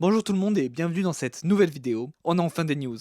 Bonjour tout le monde et bienvenue dans cette nouvelle vidéo. On a enfin des news.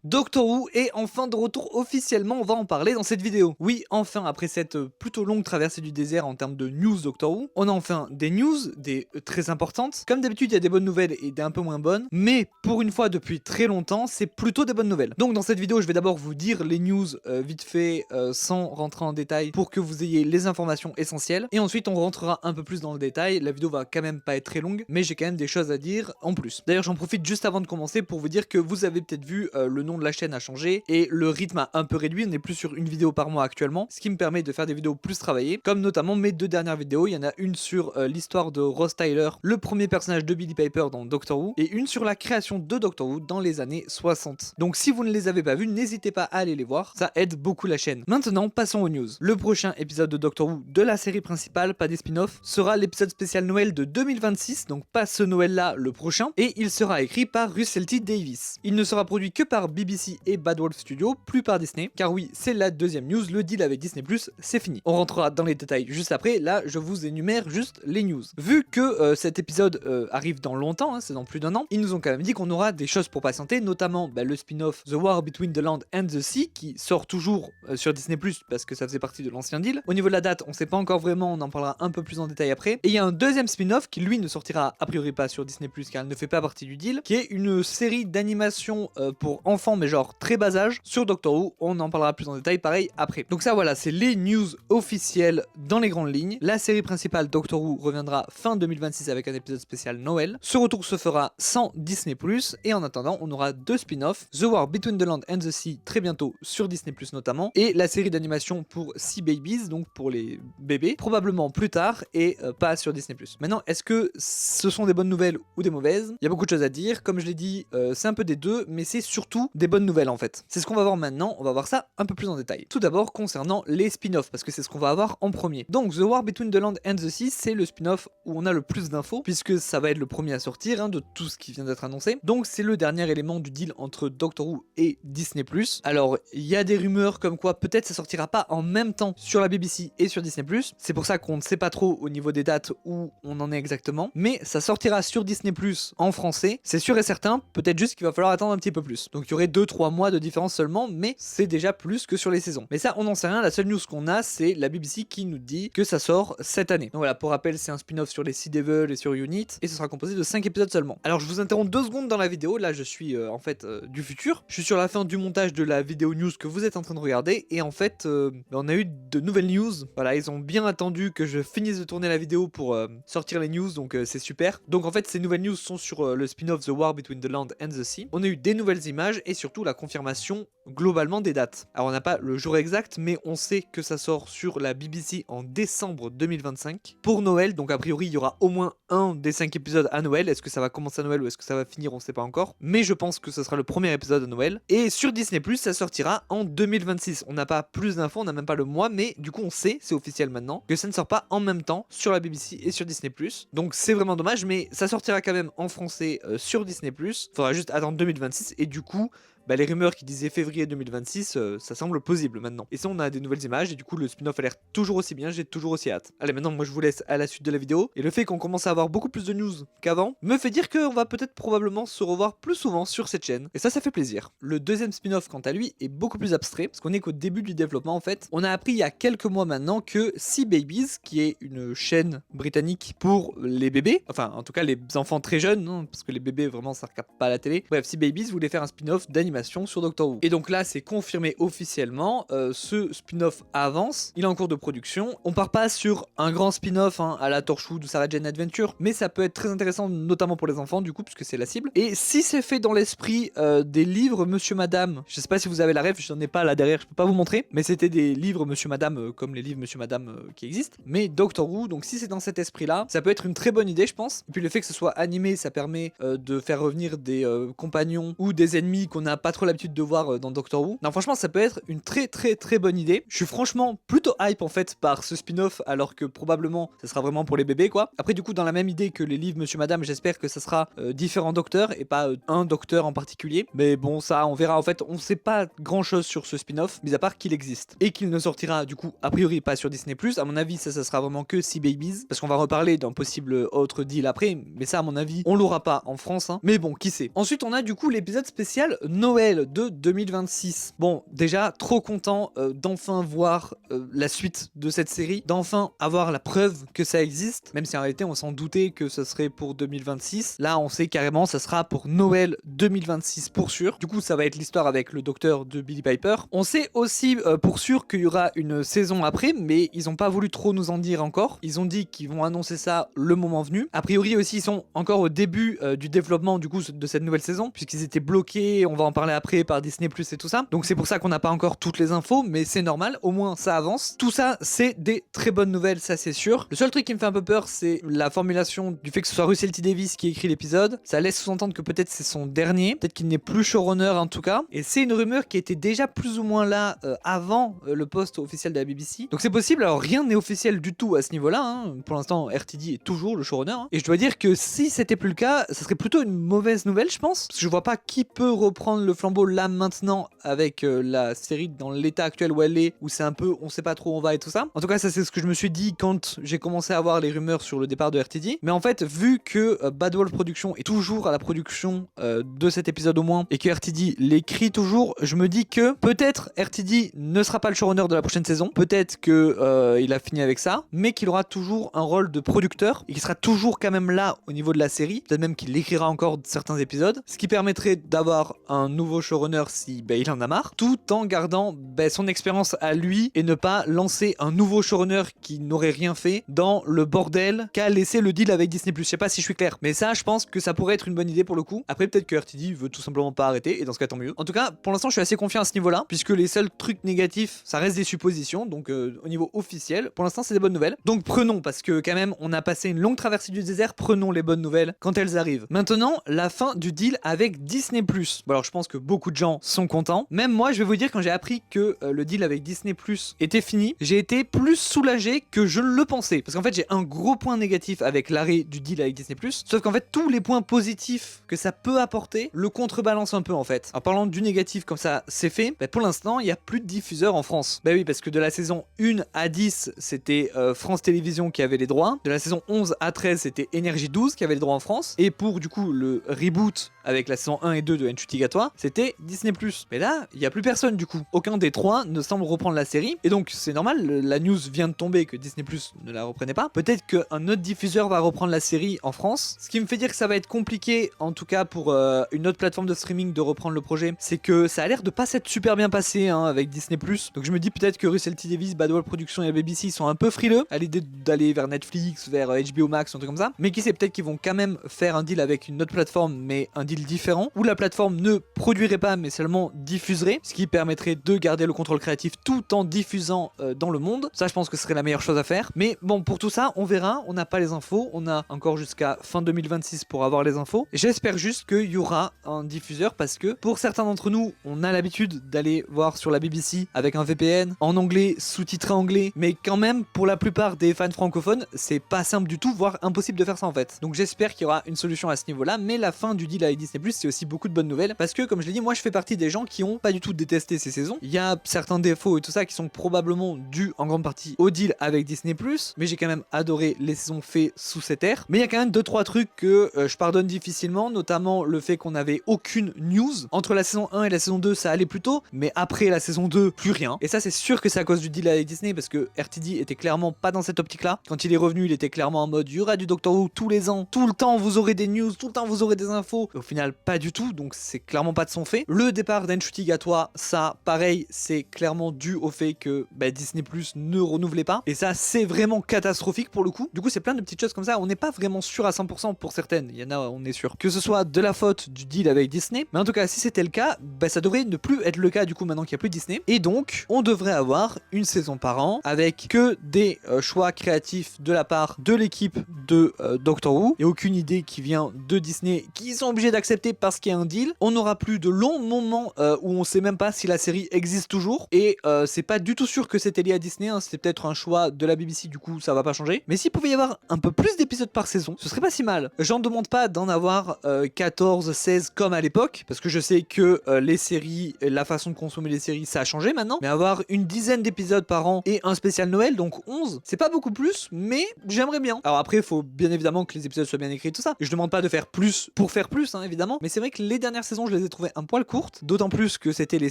Doctor Who est enfin de retour officiellement, on va en parler dans cette vidéo. Oui, enfin, après cette plutôt longue traversée du désert en termes de news Doctor Who, on a enfin des news, des très importantes. Comme d'habitude, il y a des bonnes nouvelles et des un peu moins bonnes, mais pour une fois depuis très longtemps, c'est plutôt des bonnes nouvelles. Donc dans cette vidéo, je vais d'abord vous dire les news vite fait, sans rentrer en détail, pour que vous ayez les informations essentielles. Et ensuite, on rentrera un peu plus dans le détail. La vidéo va quand même pas être très longue, mais j'ai quand même des choses à dire en plus. D'ailleurs, j'en profite juste avant de commencer pour vous dire que vous avez peut-être vu le nom de la chaîne a changé et le rythme a un peu réduit, on est plus sur une vidéo par mois actuellement, ce qui me permet de faire des vidéos plus travaillées, comme notamment mes deux dernières vidéos. Il y en a une sur l'histoire de Ross Tyler, le premier personnage de Billie Piper dans Doctor Who, et une sur la création de Doctor Who dans les années 60. Donc si vous ne les avez pas vues, n'hésitez pas à aller les voir, ça aide beaucoup la chaîne. Maintenant, passons aux news. Le prochain épisode de Doctor Who de la série principale, pas des spin-offs, sera l'épisode spécial Noël de 2026, donc pas ce Noël-là, le prochain, et il sera écrit par Russell T Davies. Il ne sera produit que par BBC et Bad Wolf Studio, plus par Disney, car oui, c'est la deuxième news, le deal avec Disney+, c'est fini. On rentrera dans les détails juste après, là je vous énumère juste les news. Vu que cet épisode arrive dans longtemps, hein, c'est dans plus d'un an, ils nous ont quand même dit qu'on aura des choses pour patienter, notamment le spin-off The War Between the Land and the Sea, qui sort toujours sur Disney+, parce que ça faisait partie de l'ancien deal. Au niveau de la date, on sait pas encore vraiment, on en parlera un peu plus en détail après. Et il y a un deuxième spin-off qui lui ne sortira a priori pas sur Disney+, car il ne fait pas partie du deal, qui est une série d'animation pour enfants, mais genre très bas âge, sur Doctor Who. On en parlera plus en détail pareil après. Donc ça voilà, c'est les news officielles dans les grandes lignes. La série principale Doctor Who reviendra fin 2026 avec un épisode spécial Noël. Ce retour se fera sans Disney+, et en attendant, on aura deux spin-offs, The War Between the Land and the Sea très bientôt sur Disney+, notamment, et la série d'animation pour Sea Babies, donc pour les bébés, probablement plus tard et pas sur Disney+. Maintenant, est-ce que ce sont des bonnes nouvelles ou des mauvaises? Il y a beaucoup de choses à dire, comme je l'ai dit, c'est un peu des deux, mais c'est surtout des bonnes nouvelles en fait. C'est ce qu'on va voir maintenant, on va voir ça un peu plus en détail. Tout d'abord concernant les spin-offs, parce que c'est ce qu'on va avoir en premier. Donc The War Between the Land and the Sea, c'est le spin-off où on a le plus d'infos, puisque ça va être le premier à sortir de tout ce qui vient d'être annoncé. Donc c'est le dernier élément du deal entre Doctor Who et Disney+. Alors il y a des rumeurs comme quoi peut-être ça sortira pas en même temps sur la BBC et sur Disney+. C'est pour ça qu'on ne sait pas trop au niveau des dates où on en est exactement, mais ça sortira sur Disney+ en français, c'est sûr et certain, peut-être juste qu'il va falloir attendre un petit peu plus. Donc il y aurait 2-3 mois de différence seulement, mais c'est déjà plus que sur les saisons. Mais ça, on n'en sait rien, la seule news qu'on a, c'est la BBC qui nous dit que ça sort cette année. Donc voilà, pour rappel, c'est un spin-off sur les Sea Devil et sur Unit, et ce sera composé de 5 épisodes seulement. Alors je vous interromps 2 secondes dans la vidéo, là je suis en fait du futur. Je suis sur la fin du montage de la vidéo news que vous êtes en train de regarder, et en fait, on a eu de nouvelles news. Voilà, ils ont bien attendu que je finisse de tourner la vidéo pour sortir les news, donc c'est super. Donc en fait, ces nouvelles news sont sur le spin-off The War Between the Land and the Sea. On a eu des nouvelles images et surtout la confirmation globalement des dates. Alors on n'a pas le jour exact, mais on sait que ça sort sur la BBC en décembre 2025 pour Noël, donc a priori il y aura au moins un des 5 épisodes à Noël. Est-ce que ça va commencer à Noël ou est-ce que ça va finir, on sait pas encore, mais je pense que ce sera le premier épisode à Noël. Et sur Disney+, ça sortira en 2026. On n'a pas plus d'infos, on n'a même pas le mois, mais du coup on sait, c'est officiel maintenant, que ça ne sort pas en même temps sur la BBC et sur Disney+. Donc c'est vraiment dommage, mais ça sortira quand même en français sur Disney+. Faudra juste attendre 2026 et du coup, les rumeurs qui disaient février 2026, ça semble plausible maintenant. Et ça, on a des nouvelles images, et du coup, le spin-off a l'air toujours aussi bien, j'ai toujours aussi hâte. Allez, maintenant, moi, je vous laisse à la suite de la vidéo. Et le fait qu'on commence à avoir beaucoup plus de news qu'avant me fait dire qu'on va peut-être probablement se revoir plus souvent sur cette chaîne. Et ça fait plaisir. Le deuxième spin-off, quant à lui, est beaucoup plus abstrait, parce qu'on est qu'au début du développement, en fait. On a appris il y a quelques mois maintenant que Sea Babies, qui est une chaîne britannique pour les bébés, enfin, en tout cas, les enfants très jeunes, non, parce que les bébés, vraiment, ça regarde pas à la télé. Bref, Sea Babies voulait faire un spin-off d'animation sur Doctor Who. Et donc là, c'est confirmé officiellement, ce spin-off avance, il est en cours de production. On part pas sur un grand spin-off à la Torchwood ou Sarah Jane Adventure, mais ça peut être très intéressant, notamment pour les enfants, du coup, puisque c'est la cible. Et si c'est fait dans l'esprit des livres Monsieur Madame, je sais pas si vous avez la ref, j'en ai pas là derrière, je peux pas vous montrer, mais c'était des livres Monsieur Madame, comme les livres Monsieur Madame qui existent, mais Doctor Who, donc si c'est dans cet esprit-là, ça peut être une très bonne idée, je pense. Et puis le fait que ce soit animé, ça permet de faire revenir des compagnons ou des ennemis qu'on n'a pas pas trop l'habitude de voir dans Doctor Who. Non, franchement, ça peut être une très bonne idée. Je suis franchement plutôt hype en fait par ce spin-off, alors que probablement ça sera vraiment pour les bébés quoi. Après du coup dans la même idée que les livres Monsieur Madame, j'espère que ça sera différents docteurs et pas un docteur en particulier. Mais bon, ça on verra. En fait, on sait pas grand chose sur ce spin-off, mis à part qu'il existe et qu'il ne sortira du coup a priori pas sur Disney+. À mon avis, ça sera vraiment que Sea Babies, parce qu'on va reparler d'un possible autre deal après. Mais ça, à mon avis, on l'aura pas en France. Hein. Mais bon, qui sait. Ensuite, on a du coup l'épisode spécial Noël de 2026. Bon, déjà trop content d'enfin voir la suite de cette série, d'enfin avoir la preuve que ça existe, même si en réalité on s'en doutait que ce serait pour 2026. Là, on sait carrément ça sera pour Noël 2026 pour sûr. Du coup, ça va être l'histoire avec le docteur de Billie Piper. On sait aussi pour sûr qu'il y aura une saison après, mais ils ont pas voulu trop nous en dire encore. Ils ont dit qu'ils vont annoncer ça le moment venu. A priori aussi, ils sont encore au début du développement du coup de cette nouvelle saison, puisqu'ils étaient bloqués, on va en parler après, par Disney Plus et tout ça. Donc c'est pour ça qu'on n'a pas encore toutes les infos, mais c'est normal, au moins ça avance. Tout ça, c'est des très bonnes nouvelles, ça c'est sûr. Le seul truc qui me fait un peu peur, c'est la formulation du fait que ce soit Russell T Davies qui écrit l'épisode. Ça laisse sous-entendre que peut-être c'est son dernier, peut-être qu'il n'est plus showrunner en tout cas. Et c'est une rumeur qui était déjà plus ou moins là avant le poste officiel de la BBC. Donc c'est possible, alors rien n'est officiel du tout à ce niveau-là. Hein. Pour l'instant, RTD est toujours le showrunner. Hein. Et je dois dire que si c'était plus le cas, ça serait plutôt une mauvaise nouvelle, je pense. Parce que je vois pas qui peut reprendre le flambeau là maintenant avec la série dans l'état actuel où elle est, où c'est un peu on sait pas trop où on va et tout ça. En tout cas, ça c'est ce que je me suis dit quand j'ai commencé à voir les rumeurs sur le départ de RTD. Mais en fait, vu que Bad Wolf Productions est toujours à la production de cet épisode au moins, et que RTD l'écrit toujours, je me dis que peut-être RTD ne sera pas le showrunner de la prochaine saison, peut-être que il a fini avec ça, mais qu'il aura toujours un rôle de producteur et qu'il sera toujours quand même là au niveau de la série, peut-être même qu'il écrira encore certains épisodes, ce qui permettrait d'avoir un nouveau showrunner si il en a marre, tout en gardant son expérience à lui et ne pas lancer un nouveau showrunner qui n'aurait rien fait dans le bordel qu'a laissé le deal avec Disney+. Je sais pas si je suis clair, mais ça je pense que ça pourrait être une bonne idée pour le coup. Après peut-être que RTD veut tout simplement pas arrêter et dans ce cas tant mieux. En tout cas pour l'instant je suis assez confiant à ce niveau là, puisque les seuls trucs négatifs ça reste des suppositions, donc au niveau officiel pour l'instant c'est des bonnes nouvelles. Donc prenons, parce que quand même on a passé une longue traversée du désert, prenons les bonnes nouvelles quand elles arrivent. Maintenant la fin du deal avec Disney+. Bon alors je pense que beaucoup de gens sont contents, même moi je vais vous dire quand j'ai appris que le deal avec Disney+ était fini, j'ai été plus soulagé que je ne le pensais, parce qu'en fait j'ai un gros point négatif avec l'arrêt du deal avec Disney+, sauf qu'en fait tous les points positifs que ça peut apporter le contrebalance un peu en fait. En parlant du négatif comme ça c'est fait, pour l'instant il n'y a plus de diffuseurs en France. Bah oui, parce que de la saison 1 à 10 c'était France Télévisions qui avait les droits, de la saison 11 à 13 c'était Énergie 12 qui avait les droits en France, et pour du coup le reboot avec la saison 1 et 2 de Enchutigatoire c'était Disney+. Mais là il n'y a plus personne du coup, aucun des trois ne semble reprendre la série, et donc c'est normal, la news vient de tomber que Disney+ ne la reprenait pas. Peut-être qu'un autre diffuseur va reprendre la série en France, ce qui me fait dire que ça va être compliqué en tout cas pour une autre plateforme de streaming de reprendre le projet. C'est que ça a l'air de pas s'être super bien passé avec Disney+, donc je me dis peut-être que Russell T Davies, Bad Wolf Productions et la BBC sont un peu frileux à l'idée d'aller vers Netflix, vers HBO Max, un truc comme ça, mais qui sait, peut-être qu'ils vont quand même faire un deal avec une autre plateforme, mais un deal différent, où la plateforme ne produirait pas mais seulement diffuserait, ce qui permettrait de garder le contrôle créatif tout en diffusant dans le monde. Ça je pense que ce serait la meilleure chose à faire, mais bon pour tout ça on verra, on n'a pas les infos, on a encore jusqu'à fin 2026 pour avoir les infos. J'espère juste qu'il y aura un diffuseur, parce que pour certains d'entre nous on a l'habitude d'aller voir sur la BBC avec un VPN en anglais, sous-titré anglais, mais quand même pour la plupart des fans francophones c'est pas simple du tout, voire impossible de faire ça en fait. Donc j'espère qu'il y aura une solution à ce niveau là, mais la fin du deal avec Disney+ c'est aussi beaucoup de bonnes nouvelles, parce que comme je l'ai dit, moi je fais partie des gens qui ont pas du tout détesté ces saisons. Il y a certains défauts et tout ça qui sont probablement dus en grande partie au deal avec Disney+, mais j'ai quand même adoré les saisons faites sous cette ère. Mais il y a quand même 2-3 trucs que je pardonne difficilement, notamment le fait qu'on n'avait aucune news. Entre la saison 1 et la saison 2 ça allait plutôt, mais après la saison 2 plus rien. Et ça c'est sûr que c'est à cause du deal avec Disney, parce que RTD était clairement pas dans cette optique là. Quand il est revenu il était clairement en mode il y aura du Doctor Who tous les ans, tout le temps vous aurez des news, tout le temps vous aurez des infos. Et au final pas du tout, donc c'est clairement pas de son fait. Le départ d'Enchutigatoire, ça pareil c'est clairement dû au fait que Disney+ ne renouvelait pas, et ça c'est vraiment catastrophique pour le coup. Du coup c'est plein de petites choses comme ça, on n'est pas vraiment sûr à 100% pour certaines, il y en a on est sûr que ce soit de la faute du deal avec Disney, mais en tout cas si c'était le cas, ça devrait ne plus être le cas du coup maintenant qu'il n'y a plus Disney, et donc on devrait avoir une saison par an avec que des choix créatifs de la part de l'équipe de Doctor Who, et aucune idée qui vient de Disney qui sont obligés d'accepter parce qu'il y a un deal. On n'aura plus plus de longs moments où on sait même pas si la série existe toujours. Et c'est pas du tout sûr que c'était lié à Disney, hein. C'était peut-être un choix de la BBC, du coup ça va pas changer. Mais s'il pouvait y avoir un peu plus d'épisodes par saison, ce serait pas si mal. J'en demande pas d'en avoir 14, 16 comme à l'époque, parce que je sais que les séries, la façon de consommer les séries, ça a changé maintenant. Mais avoir une dizaine d'épisodes par an et un spécial Noël, donc 11, c'est pas beaucoup plus, mais j'aimerais bien. Alors après, il faut bien évidemment que les épisodes soient bien écrits et tout ça. Et je demande pas de faire plus pour faire plus, hein, évidemment. Mais c'est vrai que les dernières saisons, je les ai trouvées un poil courtes, d'autant plus que c'était les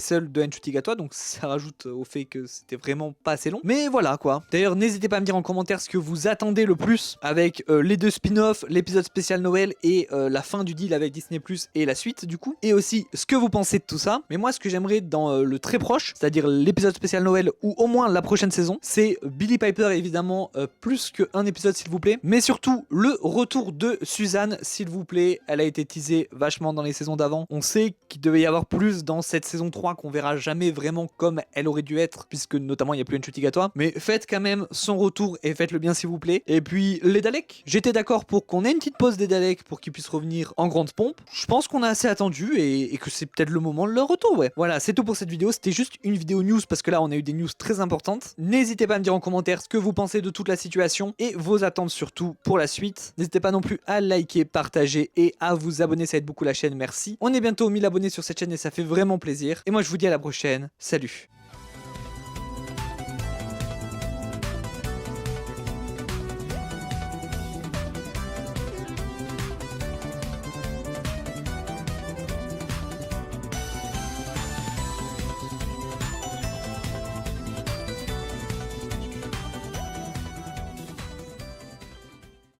seules de Enchutigatois, donc ça rajoute au fait que c'était vraiment pas assez long. Mais voilà quoi. D'ailleurs, n'hésitez pas à me dire en commentaire ce que vous attendez le plus avec les deux spin-offs, l'épisode spécial Noël et la fin du deal avec Disney Plus et la suite du coup. Et aussi ce que vous pensez de tout ça. Mais moi, ce que j'aimerais dans le très proche, c'est-à-dire l'épisode spécial Noël ou au moins la prochaine saison, c'est Billie Piper évidemment, plus qu'un épisode s'il vous plaît, mais surtout le retour de Suzanne s'il vous plaît. Elle a été teasée vachement dans les saisons d'avant. On sait qu'il devait y avoir plus dans cette saison 3 qu'on verra jamais vraiment comme elle aurait dû être, puisque notamment il n'y a plus Enchutigatois. Mais faites quand même son retour et faites-le bien s'il vous plaît. Et puis les Daleks, j'étais d'accord pour qu'on ait une petite pause des Daleks pour qu'ils puissent revenir en grande pompe. Je pense qu'on a assez attendu et que c'est peut-être le moment de leur retour, ouais. Voilà, c'est tout pour cette vidéo. C'était juste une vidéo news parce que là on a eu des news très importantes. N'hésitez pas à me dire en commentaire ce que vous pensez de toute la situation et vos attentes surtout pour la suite. N'hésitez pas non plus à liker, partager et à vous abonner, ça aide beaucoup la chaîne, merci. On est bientôt aux 1000 abonnés sur cette chaîne et ça fait vraiment plaisir. Et moi je vous dis à la prochaine, salut.